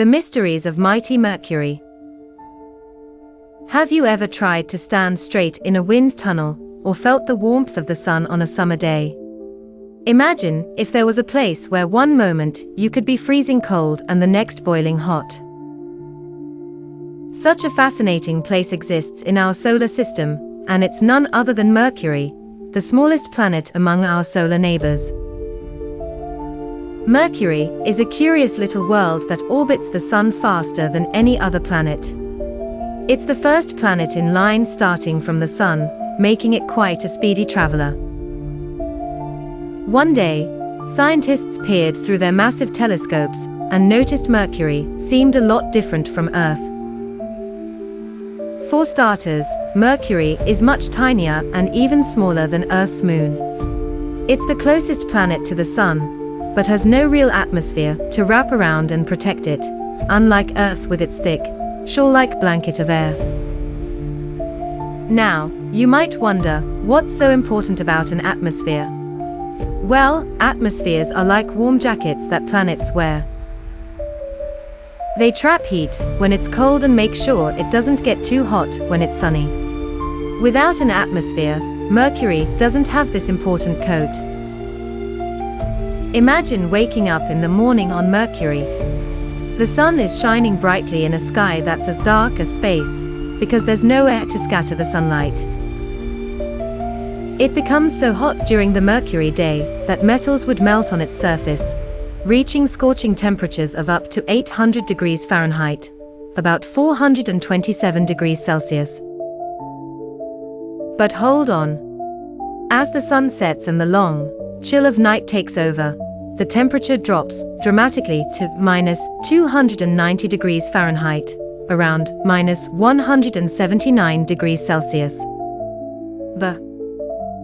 The mysteries of mighty Mercury. Have you ever tried to stand straight in a wind tunnel, or felt the warmth of the sun on a summer day? Imagine if there was a place where one moment you could be freezing cold and the next boiling hot. Such a fascinating place exists in our solar system, and it's none other than Mercury, the smallest planet among our solar neighbors. Mercury is a curious little world that orbits the Sun faster than any other planet. It's the first planet in line starting from the Sun, making it quite a speedy traveler. One day, scientists peered through their massive telescopes and noticed Mercury seemed a lot different from Earth. For starters, Mercury is much tinier and even smaller than Earth's moon. It's the closest planet to the Sun, but has no real atmosphere to wrap around and protect it, unlike Earth with its thick, shawl-like blanket of air. Now, you might wonder, what's so important about an atmosphere? Well, atmospheres are like warm jackets that planets wear. They trap heat when it's cold and make sure it doesn't get too hot when it's sunny. Without an atmosphere, Mercury doesn't have this important coat. Imagine waking up in the morning on Mercury. The sun is shining brightly in a sky that's as dark as space, because there's no air to scatter the sunlight. It becomes so hot during the Mercury day that metals would melt on its surface, reaching scorching temperatures of up to 800 degrees Fahrenheit, about 427 degrees Celsius. But hold on. As the sun sets and the long chill of night takes over, the temperature drops dramatically to minus 290 degrees Fahrenheit, around minus 179 degrees Celsius.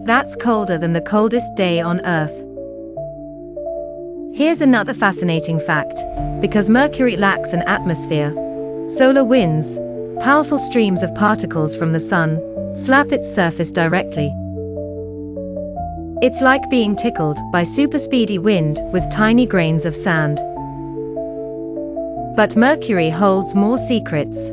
That's colder than the coldest day on Earth. Here's another fascinating fact. Because Mercury lacks an atmosphere, solar winds, powerful streams of particles from the sun, slap its surface directly. It's like being tickled by super speedy wind with tiny grains of sand. But Mercury holds more secrets.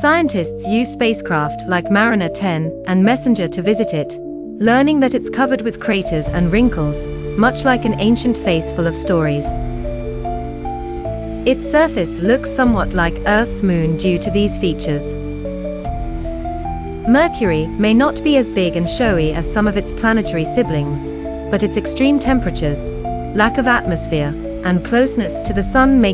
Scientists use spacecraft like Mariner 10 and Messenger to visit it, learning that it's covered with craters and wrinkles, much like an ancient face full of stories. Its surface looks somewhat like Earth's moon due to these features. Mercury may not be as big and showy as some of its planetary siblings, but its extreme temperatures, lack of atmosphere, and closeness to the sun make